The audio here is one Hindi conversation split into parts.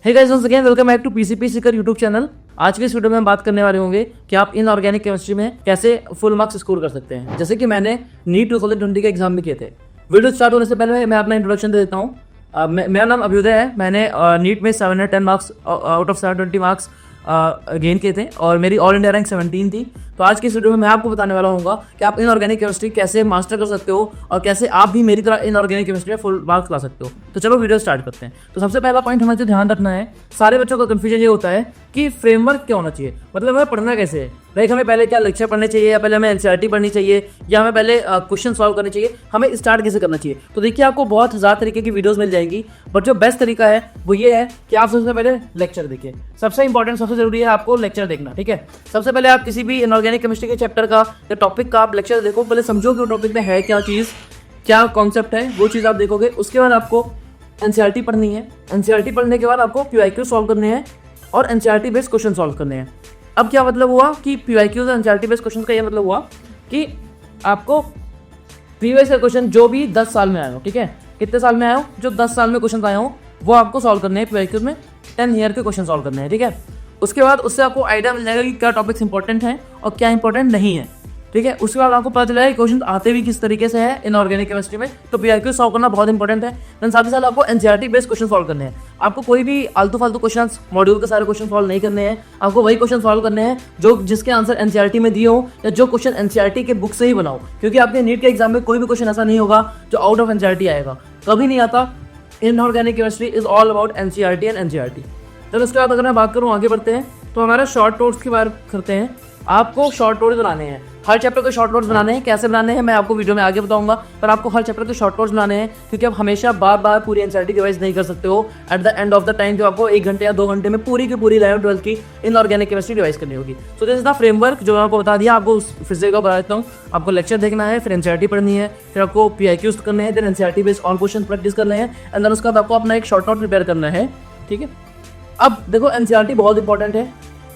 Hey guys, once again welcome back to PCP seeker YouTube channel. आज के इस वीडियो में हम बात करने वाले होंगे कि आप इनऑर्गेनिक केमिस्ट्री में कैसे फुल मार्क्स स्कोर कर सकते हैं। जैसे कि मैंने नीट 2020 के एग्जाम भी किए थे। वीडियो स्टार्ट होने से पहले मैं अपना इंट्रोडक्शन दे देता हूँ। मेरा नाम अभ्युदय है। मैंने नीट में 710 marks out of 720 marks gain किए थे और मेरी ऑल इंडिया रैंक 17 थी। तो आज की इस वीडियो में मैं आपको बताने वाला हूँ कि आप इनऑर्गेनिक केमिस्ट्री कैसे मास्टर कर सकते हो और कैसे आप भी मेरी तरह इनऑर्गेनिक केमिस्ट्री में फुल मार्क्स ला सकते हो। तो चलो वीडियो स्टार्ट करते हैं। तो सबसे पहला पॉइंट हमें जो ध्यान रखना है, सारे बच्चों का कंफ्यूजन ये होता है कि फ्रेमवर्क क्या होना चाहिए, मतलब हमें पढ़ना कैसे है। लाइक हमें पहले क्या लेक्चर पढ़ने चाहिए, या पहले हमें एनसीईआरटी पढ़नी चाहिए, या हमें पहले क्वेश्चन सॉल्व करने चाहिए, हमें स्टार्ट कैसे करना चाहिए। तो देखिए, आपको बहुत ज़्यादा तरीके की वीडियोस मिल जाएंगी, बट जो बेस्ट तरीका है वो ये है कि आप सबसे पहले लेक्चर देखिए। सबसे इंपॉर्टेंट, सबसे जरूरी है आपको लेक्चर देखना, ठीक है। सबसे पहले आप किसी भी इनऑर्गेनिक केमिस्ट्री के चैप्टर का या टॉपिक का आप लेक्चर देखो, पहले समझो कि वो टॉपिक में है क्या चीज़, क्या कॉन्सेप्ट है, वो चीज़ आप देखोगे। उसके बाद आपको एनसीईआरटी पढ़नी है। एनसीईआरटी पढ़ने के बाद आपको क्यूआईक्यू सॉल्व करने हैं और एनसीईआरटी बेस्ड क्वेश्चन सॉल्व करने हैं। अब क्या मतलब हुआ कि क्यूआईक्यू और एनसीईआरटी बेस्ड क्वेश्चन का ये मतलब हुआ कि आपको प्रीवियस ईयर क्वेश्चन जो भी 10 साल में आए हो, ठीक है, कितने साल में आए हो, जो 10 साल में क्वेश्चन आए हो वो आपको सॉल्व करने हैं। क्यूआईक्यू में 10 ईयर के क्वेश्चन सॉल्व करने हैं, ठीक है। उसके बाद उससे आपको आइडिया मिल जाएगा कि क्या टॉपिक्स इंपॉर्टेंट हैं और क्या इंपॉर्टेंट नहीं है, ठीक है। उसके बाद आपको पता चलेगा क्वेश्चन आते भी किस तरीके से है इनऑर्गेनिक केमिस्ट्री में। तो पीआईक्यू सॉल्व करना बहुत इंपॉर्टेंट है। देन साथ ही साथ आपको एनसीईआरटी बेस्ड क्वेश्चन सॉल्व करने हैं। आपको कोई भी आलतू फालतू क्वेश्चन, मॉड्यूल के सारे क्वेश्चन सॉल्व नहीं करने हैं। आपको वही क्वेश्चन सॉल्व करने हैं जो जिसके आंसर एनसीईआरटी में दिए हो, या जो क्वेश्चन एनसीईआरटी के बुक से ही बनाओ। क्योंकि आपके नीट के एग्जाम में कोई भी क्वेश्चन ऐसा नहीं होगा जो आउट ऑफ एनसीईआरटी आएगा, कभी नहीं आता। Inorganic chemistry is all about NCERT and NCERT. तो उसके बाद अगर मैं बात करूँ, आगे बढ़ते हैं, तो हमारा शॉर्ट नोट्स की बात करते हैं। आपको शॉर्ट नोट्स बनाने हैं, हर चैप्टर के शॉर्ट नोट्स बनाने हैं। कैसे बनाने हैं मैं आपको वीडियो में आगे बताऊंगा, पर आपको हर चैप्टर के शॉर्ट नोट्स बनाने हैं, क्योंकि आप हमेशा बार बार पूरी एनसीईआरटी रिवाइज नहीं कर सकते हो। At the end of the time जो आपको 1 घंटे या 2 घंटे में पूरी की पूरी 11th 12th की इनऑर्गेनिक केमिस्ट्री रिवाइज करनी होगी। So this is the framework जो मैं आपको बता दिया। आपको फिर से बता देता हूँ, आपको लेक्चर देखना है, फिर एनसीईआरटी पढ़नी है, फिर आपको पीआईक्यूज करने हैं, then NCERT based on question practice करने हैं, एंड देन उसके बाद आपको अपना एक शॉर्ट नोट प्रिपेयर करना है, ठीक है। अब देखो, एनसीईआरटी बहुत इंपॉर्टेंट है,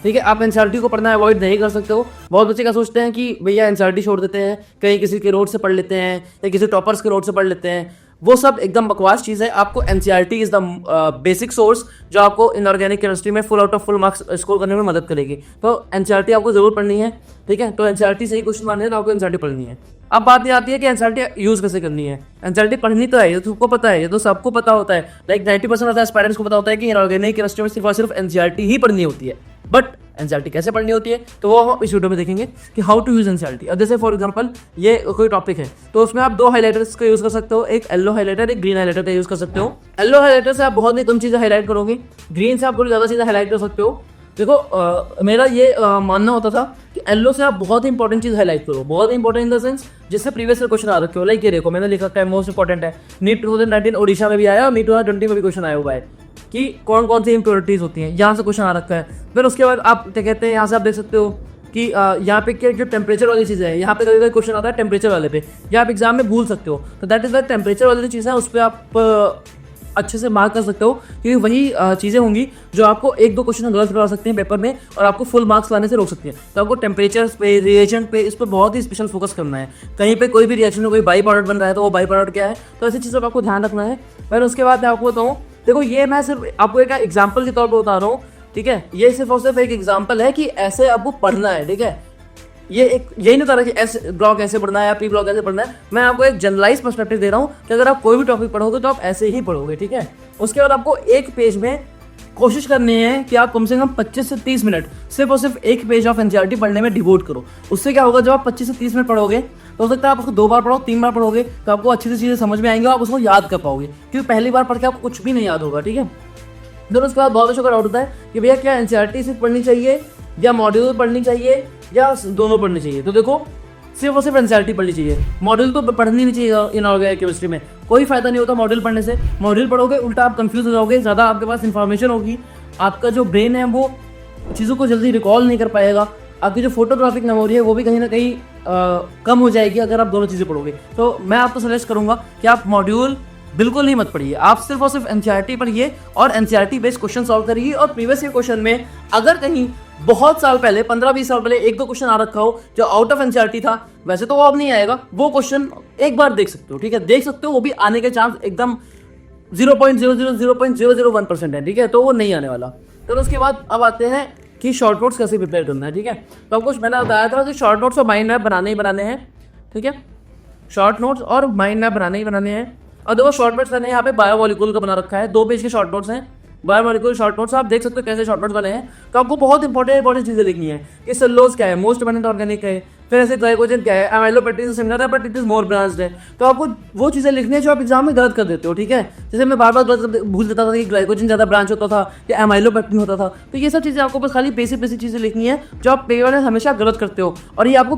ठीक है। आप एनसीईआरटी को पढ़ना अवॉइड नहीं कर सकते हो। बहुत बच्चे क्या सोचते हैं कि भैया एनसीईआरटी छोड़ देते हैं, कहीं किसी के रोड से पढ़ लेते हैं या किसी टॉपर्स के रोड से पढ़ लेते हैं। वो सब एकदम बकवास चीज़ है। आपको NCERT is the basic source जो आपको इनऑर्गेनिक केमिस्ट्री में full out of full marks score करने में मदद करेगी। तो एनसीईआरटी आपको जरूर पढ़नी है, ठीक है। तो एनसीईआरटी से ही क्वेश्चन मानने हैं तो आपको एनसीईआरटी पढ़नी है। अब बात ये आती है कि एनसीईआरटी यूज कैसे करनी है। एनसीईआरटी पढ़नी तो है, ये तो सबको पता है, ये तो सबको पता होता है। लाइक 90% ऑफ द एस्पायरेंट्स को पता होता है कि इनऑर्गेनिक केमिस्ट्री में सिर्फ और सिर्फ एनसीईआरटी ही पढ़नी होती है। बट एनसीईआरटी कैसे पढ़नी होती है, तो वो हम इस वीडियो में देखेंगे कि हाउ टू यूज एनसीईआरटी। अब जैसे फॉर एग्जांपल ये कोई टॉपिक है, तो उसमें आप 2 हाइलाइटर्स का यूज कर सकते हो, एक येलो हाइलाइटर, एक ग्रीन हाइलाइटर का यूज कर सकते हो। येलो हाइलाइटर से आप बहुत ही कम चीजें हाईलाइट करोगे, ग्रीन से आप बहुत ज्यादा चीजें हाईलाइट कर सकते हो। देखो, मेरा ये मानना होता था कि येलो से आप बहुत ही इंपॉर्टेंट चीज हाईलाइट करो, बहुत ही इंपॉर्टेंट इन द सेंस जिससे प्रीवियस ईयर क्वेश्चन आ रखे हो। लाइक ये देखो, मैंने लिखा है मोस्ट इंपॉर्टेंट है, नीट 2019 ओडिशा में भी आया और नीट 2020 में भी क्वेश्चन आया हुआ है कि कौन कौन सी इम्प्योरिटीज होती हैं, यहाँ से क्वेश्चन आ रखा है। फिर उसके बाद आप क्या कहते हैं, यहाँ से आप देख सकते हो कि यहाँ पे क्या जो टेम्परेचर वाली चीज़ है, यहाँ पे कभी कभी क्वेश्चन आता है टेम्परेचर वाले पे, या आप एग्जाम में भूल सकते हो। तो दैट इज द टेम्परेचर वाली जो चीज़ है उस पर आप अच्छे से मार्क कर सकते हो, क्योंकि वही चीज़ें होंगी जो आपको 1-2 क्वेश्चन गलत करवा सकते हैं पेपर में और आपको फुल मार्क्स लाने से रोक सकती हैं। तो आपको टेम्परेचर पे, रिएजेंट पे, इस पर बहुत ही स्पेशल फोकस करना है। कहीं पे कोई भी रिएक्शन में कोई बाई प्रोडक्ट बन रहा है तो वो बाई प्रोडक्ट क्या है, तो ऐसी चीज़ों पर आपको ध्यान रखना है। फिर उसके बाद मैं आपको बताऊँ, देखो ये मैं सिर्फ आपको एक एग्जाम्पल के तौर पर बता रहा हूँ, ठीक है। ये सिर्फ और सिर्फ एक एग्जाम्पल है कि ऐसे आपको पढ़ना है, ठीक है। ये एक यही नहीं बता रहा कि ऐसे ब्लॉक ऐसे पढ़ना है या प्री ब्लॉक ऐसे पढ़ना है। मैं आपको एक जनरलाइज पर्सपेक्टिव दे रहा हूँ कि अगर आप कोई भी टॉपिक पढ़ोगे तो आप ऐसे ही पढ़ोगे, ठीक है। उसके बाद आपको एक पेज में कोशिश करनी है कि आप कम से कम 25 से 30 मिनट सिर्फ और सिर्फ एक पेज ऑफ एनसीईआरटी पढ़ने में डिवोट करो। उससे क्या होगा, जब आप 25 से 30 मिनट पढ़ोगे तो हो सकता है आप उसको 2 बार पढ़ो, 3 बार पढ़ोगे तो आपको अच्छी से चीज़ें समझ में आएंगी, आप उसको याद कर पाओगे, क्योंकि पहली बार पढ़ के आपको कुछ भी नहीं याद होगा, ठीक है। फिर उसके बाद बहुत बच्चों का डाउट होता है कि भैया क्या एनसीईआरटी सिर्फ पढ़नी चाहिए या मॉड्यूल पढ़नी चाहिए या दोनों पढ़नी चाहिए। तो देखो, सिर्फ और सिर्फ एनसीईआरटी पढ़नी चाहिए, मॉड्यूल तो पढ़नी नहीं चाहिए। इनऑर्गेनिक केमिस्ट्री में कोई फायदा नहीं होता मॉड्यूल पढ़ने से। मॉड्यूल पढ़ोगे उल्टा आप कंफ्यूज हो जाओगे, ज़्यादा आपके पास इन्फॉर्मेशन होगी, आपका जो ब्रेन है वो चीज़ों को जल्दी रिकॉल नहीं कर पाएगा, आपकी जो फोटोग्राफिक मेमोरी है वो भी कहीं ना कहीं कम हो जाएगी अगर आप दोनों चीज़ें पढ़ोगे। तो मैं आपको सजेस्ट करूँगा कि आप मॉड्यूल बिल्कुल नहीं मत पढ़िए, आप सिर्फ और सिर्फ एनसीईआरटी पढ़िए और एनसीईआरटी बेस्ड क्वेश्चन सॉल्व करिए। और प्रीवियस ईयर क्वेश्चन में अगर कहीं बहुत साल पहले 15-20 साल पहले 1-2 क्वेश्चन आ रखा हो जो आउट ऑफ एनसीईआरटी था, वैसे तो वो अब नहीं आएगा, वो क्वेश्चन एक बार देख सकते हो, ठीक है, देख सकते हो, वो भी आने के चांस एकदम 0.00001% है, ठीक है, तो वो नहीं आने वाला। तो उसके बाद अब आते हैं कि शॉर्ट नोट्स कैसे प्रिपेयर करना है, ठीक है। तो आपको मैंने बताया था कि शॉर्ट नोट्स और माइंड मैप बनाने ही बनाने हैं, ठीक है। शॉर्ट नोट्स और माइंड मैप बनाने ही बनाने हैं। और देखो शॉर्ट नोट्स मैंने यहाँ पे बायोमोलिक्यूल का बना रखा है, 2 पेज के शॉर्ट नोट्स हैं, बायोमोलिक्यूल शॉर्ट नोट्स। आप देख सकते हो कैसे शॉर्ट नोट्स बने हैं। तो आपको बहुत इंपॉर्टेंट चीजें लिखनी है कि सेलुलोज क्या है, मोस्ट अबंडेंट ऑर्गेनिक है, फिर ऐसे ग्लाइकोजन क्या है, एमाइलोपेक्टिन सिमिलर है but it is more branched है। तो आपको वो चीजें लिखनी है जो आप एग्जाम में गलत कर देते हो, ठीक है। जैसे मैं बार बार भूल देता था कि ग्लाइकोजन ज्यादा ब्रांच होता था या एमाइलोपेक्टिन होता था। तो ये सब चीजें आपको बस खाली बेसिक चीजें लिखनी है जो आप पेपर में हमेशा गलत करते हो, और ये आपको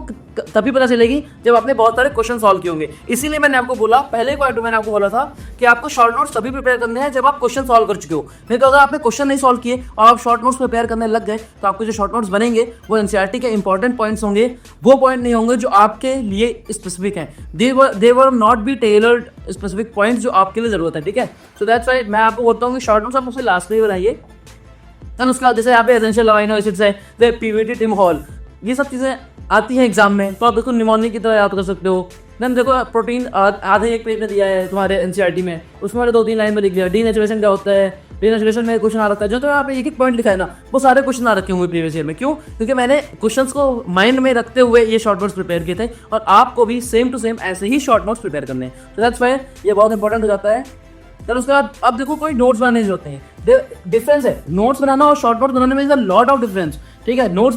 तभी पता चलेगी जब आपने बहुत सारे क्वेश्चन सॉल्व किए होंगे। इसीलिए मैंने आपको बोला, पहले क्वार्टर में मैंने आपको बोला था कि आपको शॉर्ट नोट्स तभी प्रिपेयर करने हैं जब आप क्वेश्चन सॉल्व कर चुके हो। नहीं तो अगर आपने क्वेश्चन नहीं सॉल्व किए और आप शॉर्ट नोट्स प्रिपेयर करने लग गए तो आपको जो शॉर्ट नोट्स बनेंगे वो एनसीईआरटी के इंपॉर्टेंट पॉइंट्स होंगे, वो पॉइंट नहीं होंगे जो आपके लिए स्पेसिफिक हैं। They were not be tailored specific points जो आपके लिए जरूरत है, ठीक है। सो दैट्स व्हाई मैं आपको बोलता हूँ कि शॉर्ट नोट्स आप मुझसे लास्ट में ही बनाइए। देन उसके बाद जैसे यहाँ पे एसेंशियल अमाइनो एसिड्स है, वे पीवीटी टिम हॉल, ये सब चीज़ें आती हैं एग्जाम में, तो आप बिल्कुल निमोनिक की तरह याद कर सकते हो। देन देखो प्रोटीन आधे एक पेज में दिया है तुम्हारे एनसीईआरटी में, उसमें मैंने 2-3 लाइन में लिख दिया डीनेचुरेशन क्या होता है। डीनेचुरेशन में क्वेश्चन आ रखा है, जो तो आप एक पॉइंट लिखा है ना, वो सारे क्वेश्चन आ रखे होंगे प्रीवियस ईयर में। क्यों? क्योंकि मैंने क्वेश्चंस को माइंड में रखते हुए ये शॉर्ट नोट्स प्रिपेयर किए थे, और आपको भी सेम टू सेम ऐसे ही शॉर्ट नोट्स प्रिपेयर करने हैं। तो दैट्स व्हाई ये बहुत इंपॉर्टेंट हो जाता है। चलो उसके बाद अब देखो कोई नोट्स बनाने जो होते हैं, डिफरेंस है नोट्स बनाना और शॉर्ट नोट्स बनाने में is a lot of difference, ठीक है। नोट्स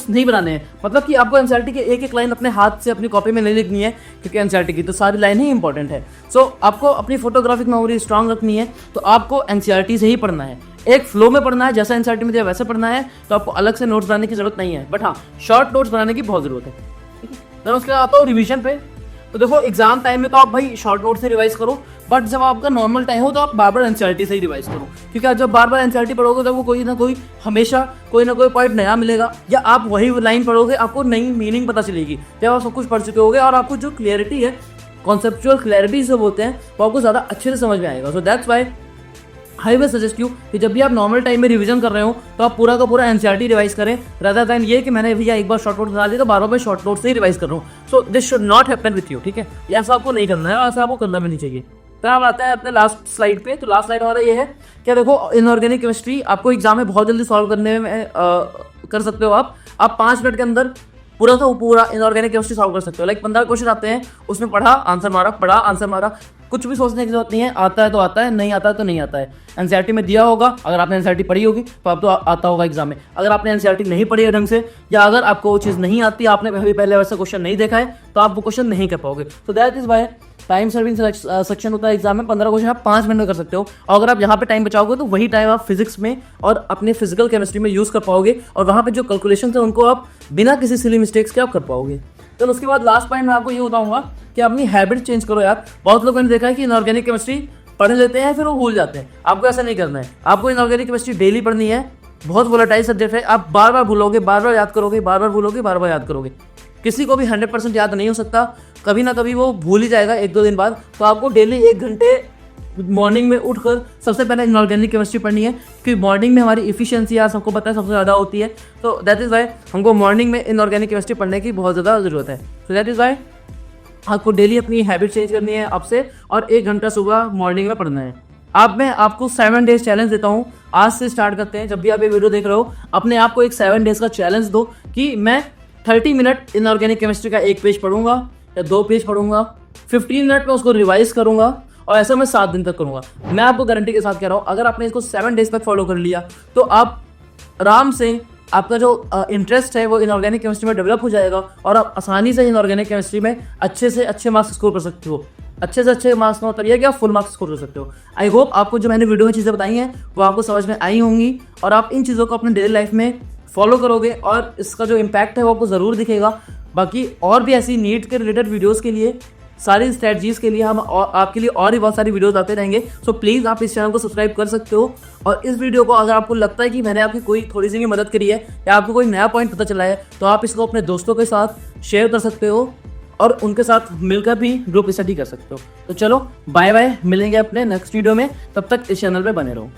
नहीं बनाने हैं, मतलब कि आपको एनसीईआरटी के एक लाइन अपने हाथ से अपनी कॉपी में नहीं लिखनी है, क्योंकि एनसीईआरटी की तो सारी लाइन ही इंपॉर्टेंट है। सो आपको अपनी फोटोग्राफिक मेमोरी स्ट्रांग रखनी है, तो आपको एनसीईआरटी से ही पढ़ना है, एक फ्लो में पढ़ना है, जैसा एनसीईआरटी में दिया वैसे पढ़ना है। तो आपको अलग से नोट्स बनाने की जरूरत नहीं है, बट हाँ शॉर्ट नोट्स बनाने की बहुत जरूरत है, ठीक है। तो उसके बाद आता हूँ रिविजन पे। तो देखो एग्जाम टाइम में तो आप भाई शॉर्ट नोट से रिवाइज करो, बट जब आपका नॉर्मल टाइम हो तो आप बार बार एनसीईआरटी से ही रिवाइज करो, क्योंकि आप जब बार बार एनसीईआरटी पढ़ोगे तो वो कोई ना कोई हमेशा कोई ना कोई पॉइंट नया मिलेगा, या आप वही लाइन पढ़ोगे आपको नई मीनिंग पता चलेगी जब आप सब कुछ पढ़ चुके होगे, और आपको जो क्लियरिटी है, कॉन्सेप्चुअल क्लैरिटी जो बोलते हैं, वो आपको ज़्यादा अच्छे से समझ में आएगा। So that's why I will suggest you कि जब भी आप नॉर्मल टाइम में रिवीजन कर रहे हो तो आप पूरा का पूरा एनसीईआरटी रिवाइज करें, रादर देन ये कि मैंने भैया एक बार शॉर्ट नोट बना लिया तो बार बार मैं शॉर्ट नोट से ही रिवाइज कर रहा हूँ। So this should not happen with you, ठीक है। ये ऐसा आपको नहीं करना है, ऐसा आपको करना भी नहीं चाहिए। तो अब आता है अपने लास्ट स्लाइड पे। तो लास्ट स्लाइड हमारा ये है क्या, देखो इनऑर्गेनिक केमिस्ट्री आपको एग्जाम में बहुत जल्दी सॉल्व करने में कर सकते हो। आप 5 मिनट के अंदर पूरा का पूरा इनऑर्गेनिक केमिस्ट्री सॉल्व कर सकते हो। लाइक 15 क्वेश्चन आते हैं, उसमें पढ़ा आंसर मारा, पढ़ा आंसर मारा, कुछ भी सोचने की जरूरत नहीं है। आता है तो आता है, नहीं आता है तो नहीं आता है। एनसीईआरटी में दिया होगा, अगर आपने एनसीईआरटी पढ़ी होगी तो आप तो आता होगा एग्जाम में। अगर आपने एनसीईआरटी नहीं पढ़ी है ढंग से, या अगर आपको वो चीज़ नहीं आती, आपने कभी पहले वैसा क्वेश्चन नहीं देखा है, तो आप वो क्वेश्चन नहीं कर पाओगे। तो that is why time serving section होता है एग्जाम में। 15 क्वेश्चन आप 5 मिनट में कर सकते हो, और अगर आप यहाँ पे टाइम बचाओगे तो वही टाइम आप फिजिक्स में और अपने फिजिकल केमिस्ट्री में यूज़ कर पाओगे, और वहाँ पे जो कैलकुलेशन है उनको आप बिना किसी सिली मिस्टेक्स के आप कर पाओगे। तो उसके बाद लास्ट पॉइंट मैं आपको ये बताऊंगा कि अपनी हैबिट चेंज करो यार। बहुत लोगों ने देखा है कि इनऑर्गेनिक केमिस्ट्री पढ़ लेते हैं फिर वो भूल जाते हैं। आपको ऐसा नहीं करना है, आपको इनऑर्गेनिक केमिस्ट्री डेली पढ़नी है। बहुत वोलेटाइल सब्जेक्ट है, आप बार बार भूलोगे, बार बार याद करोगे, बार बार भूलोगे, बार बार याद करोगे। किसी को भी 100% याद नहीं हो सकता, कभी ना कभी वो भूल ही जाएगा 1-2 दिन बाद। तो आपको डेली 1 घंटे मॉर्निंग में उठकर सबसे पहले इनऑर्गेनिक केमिस्ट्री पढ़नी है, क्योंकि मॉर्निंग में हमारी इफिशियंसी यार सबको पता है सबसे ज़्यादा होती है। तो दैट इज़ वाई हमको मॉर्निंग में इनऑर्गेनिक केमिस्ट्री पढ़ने की बहुत ज़्यादा ज़रूरत है। तो दैट इज़ वाई आपको डेली अपनी हैबिट चेंज करनी है आपसे, और 1 घंटा सुबह मॉर्निंग में पढ़ना है। मैं आपको 7 डेज चैलेंज देता हूँ, आज से स्टार्ट करते हैं। जब भी आप ये वीडियो देख रहे हो, अपने आप को एक 7 डेज का चैलेंज दो कि मैं 30 मिनट इनऑर्गेनिक केमिस्ट्री का 1 पेज पढ़ूंगा या 2 पेज पढ़ूंगा, 15 मिनट में उसको रिवाइज करूंगा, और ऐसा मैं 7 दिन तक करूंगा। मैं आपको गारंटी के साथ कह रहा हूँ, अगर आपने इसको 7 डेज तक फॉलो कर लिया तो आप आराम से, आपका जो इंटरेस्ट है वो इनऑर्गेनिक केमिस्ट्री में डेवलप हो जाएगा, और आप आसानी से इनऑर्गेनिक केमिस्ट्री में अच्छे से अच्छे मार्क्स स्कोर कर सकते हो। अच्छे से अच्छे मार्क्स का मतलब ये है कि आप फुल मार्क्स स्कोर कर सकते हो। आई होप आपको जो मैंने वीडियो में चीज़ें बताई हैं वो आपको समझ में आई होंगी, और आप इन चीज़ों को अपने डेली लाइफ में फॉलो करोगे, और इसका जो इम्पैक्ट है वो आपको ज़रूर दिखेगा। बाकी और भी ऐसी नीट के रिलेटेड वीडियोज़ के लिए, सारी स्ट्रैटेजीज़ के लिए हम आपके लिए और भी बहुत सारी वीडियोस आते रहेंगे। सो प्लीज़ आप इस चैनल को सब्सक्राइब कर सकते हो, और इस वीडियो को अगर आपको लगता है कि मैंने आपकी कोई थोड़ी सी भी मदद करी है, या आपको कोई नया पॉइंट पता चला है, तो आप इसको अपने दोस्तों के साथ शेयर कर सकते हो, और उनके साथ मिलकर भी ग्रुप स्टडी कर सकते हो। तो चलो बाय बाय, मिलेंगे अपने नेक्स्ट वीडियो में, तब तक इस चैनल पर बने रहो।